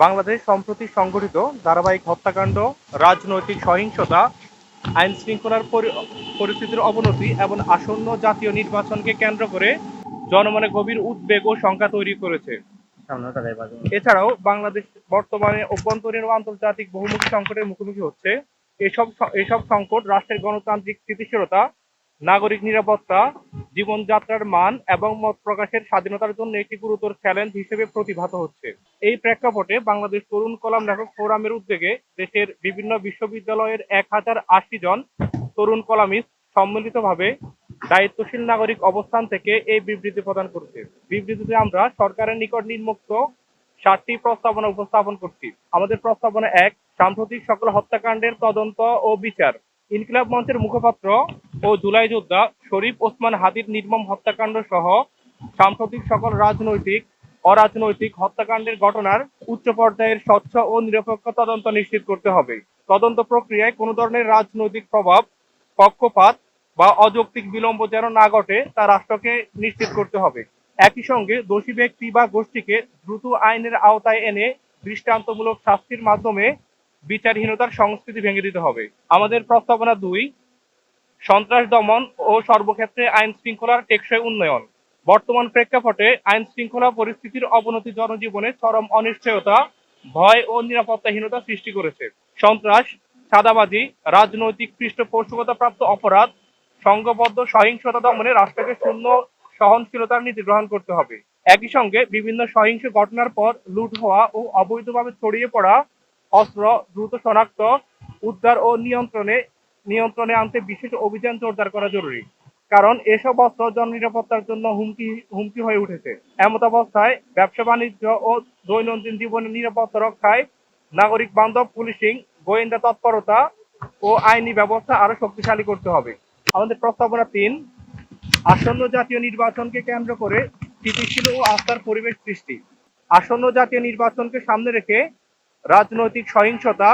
বাংলাদেশ সম্প্রতি সংঘটিত ধারাবাহিক হত্যাকাণ্ড, রাজনৈতিক সহিংসতা, আইনশৃঙ্খলার পরিস্থিতির অবনতি এবং আসন্ন জাতীয় নির্বাচনকে কেন্দ্র করে জনমনে গভীর উদ্বেগ ও শঙ্কা তৈরি করেছে। এছাড়াও বাংলাদেশ বর্তমানে অভ্যন্তরীণ ও আন্তর্জাতিক বহুমুখী সংকটের মুখোমুখি হচ্ছে। এসব সংকট রাষ্ট্রের গণতান্ত্রিক স্থিতিশীলতা, নাগরিক নিরাপত্তা, জীবনযাত্রার মান এবং মত প্রকাশের স্বাধীনতার জন্য একটি গুরুতর চ্যালেঞ্জ হিসেবে প্রতিভাত হচ্ছে। এই প্রেক্ষাপটে বাংলাদেশ তরুণ কলাম লেখক ফোরামের উদ্যোগে দেশের বিভিন্ন বিশ্ববিদ্যালয়ের 1080 জন তরুণ কলামিস্ট সম্মিলিতভাবে দায়িত্বশীল নাগরিক অবস্থান থেকে এই বিবৃতি প্রদান করছে। বিবৃতিতে আমরা সরকারের নিকট নিম্নোক্ত 7টি প্রস্তাবনা উপস্থাপন করছি। আমাদের প্রস্তাবনা 1, সাম্প্রতিক সকল হত্যাকাণ্ডের তদন্ত ও বিচার। ইনকিলাব মঞ্চের মুখপাত্র ও জুলাই যোদ্ধা শরীফ ওসমান হাদির নির্মম হত্যাকাণ্ড সহ সাম্প্রতিক সকল রাজনৈতিক, অরাজনৈতিক হত্যাকাণ্ডের ঘটনার উচ্চ পর্যায়ের স্বচ্ছ ও নিরপেক্ষ তদন্ত নিশ্চিত করতে হবে। তদন্ত প্রক্রিয়ায় কোনো ধরনের রাজনৈতিক প্রভাব, পক্ষপাত বা অযৌক্তিক বিলম্ব যেন না ঘটে তা রাষ্ট্রকে নিশ্চিত করতে হবে। একই সঙ্গে দোষী ব্যক্তি বা গোষ্ঠীকে দ্রুত আইনের আওতায় এনে দৃষ্টান্তমূলক শাস্তির মাধ্যমে বিচারহীনতার সংস্কৃতি ভেঙে দিতে হবে। আমাদের প্রস্তাবনা 2, সন্ত্রাস দমন ও সর্বক্ষেত্রে আইন শৃঙ্খলার টেকসই উন্নয়ন। বর্তমান প্রেক্ষাপটে আইন শৃঙ্খলা পরিস্থিতির অবনতি জনজীবনে চরম অনিশ্চয়তা, ভয় ও নিরাপত্তাহীনতা সৃষ্টি করেছে। সন্ত্রাস, চাঁদাবাজি, রাজনৈতিক পৃষ্ঠপোষকতাপ্রাপ্ত অপরাধ, সংঘবদ্ধ সহিংসতা দমনে রাষ্ট্রকে শূন্য সহনশীলতার নীতি গ্রহণ করতে হবে। একই সঙ্গে বিভিন্ন সহিংস ঘটনার পর লুট হওয়া ও অবৈধভাবে ছড়িয়ে পড়া অস্ত্র দ্রুত শনাক্ত, উদ্ধার ও নিয়ন্ত্রণে আনতে বিশেষ অভিযান জোরদার করা জরুরি। কারণ এসব অস্ত্র জননিরাপত্তার জন্য হুমকি হয়ে উঠেছে। এমতাবস্থায় ব্যবসা বাণিজ্য ও দৈনন্দিন জীবনের নিরাপত্তা রক্ষায় নাগরিক বান্ধব পুলিশিং, গোয়েন্দা তৎপরতা ও আইনি ব্যবস্থা আরো শক্তিশালী করতে হবে। আমাদের প্রস্তাবনা 3, আসন্ন জাতীয় নির্বাচনকে কেন্দ্র করে স্থিতিশীল ও আস্থার পরিবেশ সৃষ্টি। আসন্ন জাতীয় নির্বাচনকে সামনে রেখে রাজনৈতিক সহিংসতা,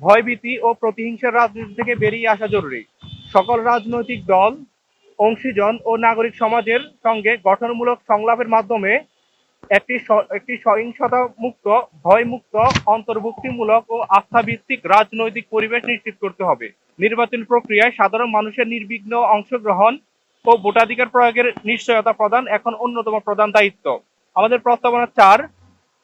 ভয়ভীতি ও প্রতিহিংসার রাজনীতি থেকে বেরিয়ে আসা জরুরি। সকল রাজনৈতিক দল, অংশীজন ও নাগরিক সমাজের সঙ্গে গঠনমূলক সংলাপের মাধ্যমে একটি সহিংসতা মুক্ত, ভয়মুক্ত, অন্তর্ভুক্তিমূলক ও আস্থাভিত্তিক রাজনৈতিক পরিবেশ নিশ্চিত করতে হবে। নির্বাচন প্রক্রিয়ায় সাধারণ মানুষের নির্বিঘ্ন অংশগ্রহণ ও ভোটাধিকার প্রয়োগের নিশ্চয়তা প্রদান এখন অন্যতম প্রধান দায়িত্ব। আমাদের প্রস্তাবনা 4,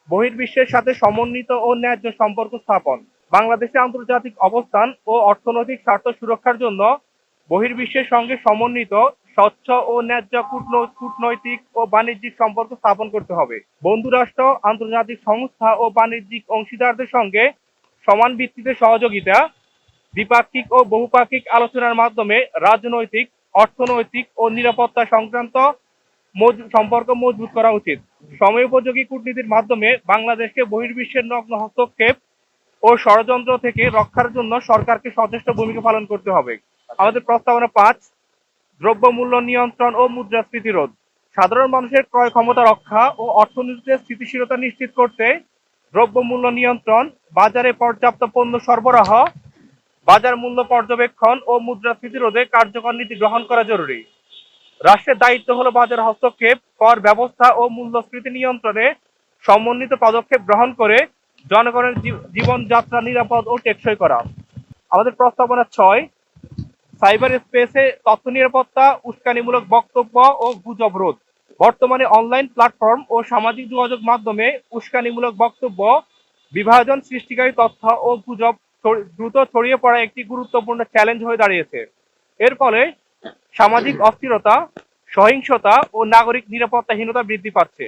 বহির্বিশ্বের সাথে সমন্বিত ও ন্যায্য সম্পর্ক স্থাপন। বাংলাদেশের আন্তর্জাতিক অবস্থান ও অর্থনৈতিক স্বার্থ সুরক্ষার জন্য বহির্বিশ্বের সঙ্গে সমন্বিত, স্বচ্ছ ও ন্যায্য কূটনৈতিক ও বাণিজ্যিক সম্পর্ক স্থাপন করতে হবে। বন্ধুরাষ্ট্র, আন্তর্জাতিক সংস্থা ও বাণিজ্যিক অংশীদারদের সঙ্গে সমান ভিত্তিতে সহযোগিতা, দ্বিপাক্ষিক ও বহুপাক্ষিক আলোচনার মাধ্যমে রাজনৈতিক, অর্থনৈতিক ও নিরাপত্তা সংক্রান্ত সম্পর্ক মজবুত করা উচিত। সময়োপযোগী কূটনীতির মাধ্যমে বাংলাদেশকে বহির্বিশ্বের নগ্ন হস্তক্ষেপ ও ষড়যন্ত্র থেকে রক্ষার জন্য সরকারকে সচেষ্ট ভূমিকা পালন করতে হবে। আমাদের প্রস্তাবনা 5, দ্রব্যমূল্য নিয়ন্ত্রণ ও মুদ্রাস্ফীতি রোধ। সাধারণ মানুষের ক্রয় ক্ষমতা রক্ষা ও অর্থনীতিতে স্থিতিশীলতা নিশ্চিত করতে দ্রব্যমূল্য নিয়ন্ত্রণ, বাজারে পর্যাপ্ত পণ্য সরবরাহ, বাজার মূল্য পর্যবেক্ষণ ও মুদ্রাস্ফীতি রোধে কার্যকর নীতি গ্রহণ করা জরুরি। রাষ্ট্রের দায়িত্ব হলো বাজার হস্তক্ষেপ, কর ব্যবস্থা ও মূল্যস্ফীতি নিয়ন্ত্রণে সমন্বিত পদক্ষেপ গ্রহণ করে জনগণের জীবনযাত্রা নিরাপদ ও টেকসই করা। আমাদের প্রস্তাবনা 6, সাইবার স্পেসে তথ্য নিরাপত্তা, উস্কানিমূলক বক্তব্য ও গুজব রোধ। বর্তমানে অনলাইন প্ল্যাটফর্ম ও সামাজিক যোগাযোগ মাধ্যমে উস্কানিমূলক বক্তব্য, বিভাজন সৃষ্টিকারী তথ্য ও গুজব দ্রুত ছড়িয়ে পড়া একটি গুরুত্বপূর্ণ চ্যালেঞ্জ হয়ে দাঁড়িয়েছে। এর ফলে সামাজিক অস্থিরতা, সহিংসতা ও নাগরিক নিরাপত্তাহীনতা বৃদ্ধি পাচ্ছে।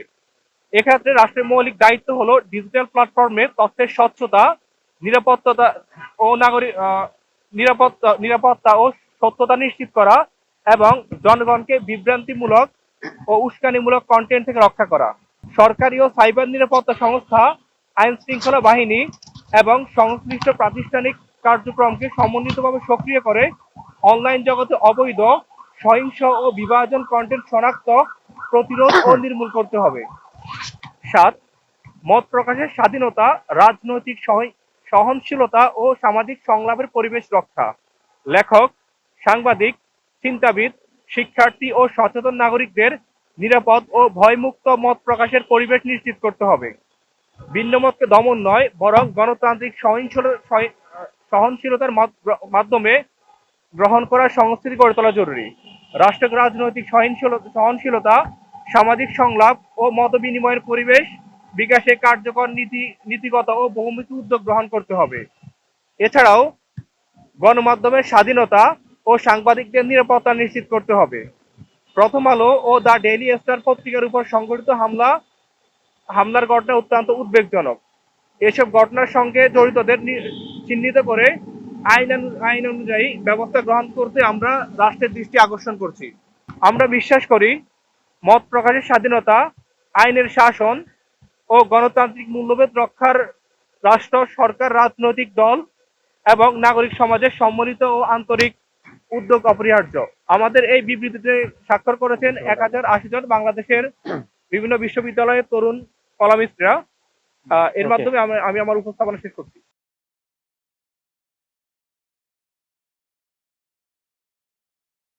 এক্ষেত্রে রাষ্ট্রের মৌলিক দায়িত্ব হলো ডিজিটাল প্ল্যাটফর্মে তথ্যের স্বচ্ছতা, নিরাপত্তা ও নিরাপত্তা ও সত্যতা নিশ্চিত করা এবং জনগণকে বিভ্রান্তিমূলক ও উস্কানিমূলক কন্টেন্ট থেকে রক্ষা করা। সরকারি ও সাইবার নিরাপত্তা সংস্থা, আইন শৃঙ্খলা বাহিনী এবং সংশ্লিষ্ট প্রাতিষ্ঠানিক কার্যক্রমকে সমন্বিতভাবে সক্রিয় করে অনলাইন জগতে অবৈধ, সহিংস ও বিভাজন কন্টেন্ট শনাক্ত, প্রতিরোধ ও নির্মূল করতে হবে। 7, মত প্রকাশের স্বাধীনতা, রাজনৈতিক সহনশীলতা ও সামাজিক সংলাপের পরিবেশ রক্ষা। লেখক, সাংবাদিক, চিন্তাবিদ, শিক্ষার্থী ও সচেতন নাগরিকদের নিরাপদ ও ভয়মুক্ত মত প্রকাশের পরিবেশ নিশ্চিত করতে হবে। ভিন্নমতকে দমন নয়, বরং গণতান্ত্রিক সহনশীলতার মাধ্যমে গ্রহণ করার সংস্কৃতি গড়ে তোলা জরুরি। রাষ্ট্র রাজনৈতিক সহনশীলতা, সামাজিক সংলাপ ও মত বিনিময়ের পরিবেশ বিকাশে কার্যকর নীতিগত ও বহুমুখী উদ্যোগ গ্রহণ করতে হবে। এছাড়াও গণমাধ্যমের স্বাধীনতা ও সাংবাদিকদের নিরাপত্তা নিশ্চিত করতে হবে। প্রথম আলো ও দ্য ডেইলি স্টার পত্রিকার উপর সংঘটিত হামলার ঘটনা অত্যন্ত উদ্বেগজনক। এসব ঘটনার সঙ্গে জড়িতদের চিহ্নিত করে আইন অনুযায়ী ব্যবস্থা গ্রহণ করতে আমরা রাষ্ট্রের দৃষ্টি আকর্ষণ করছি। আমরা বিশ্বাস করি মত প্রকাশের স্বাধীনতা, আইনের শাসন ও গণতান্ত্রিক মূল্যবোধ রক্ষার রাষ্ট্র, সরকার, রাজনৈতিক দল এবং নাগরিক সমাজের সম্মিলিত ও আন্তরিক উদ্যোগ অপরিহার্য। আমাদের এই বিবৃতিতে স্বাক্ষর করেছেন 1080 জন বাংলাদেশের বিভিন্ন বিশ্ববিদ্যালয়ের তরুণ কলামিস্টরা। এর মাধ্যমে আমি আমার উপস্থাপনা শেষ করছি।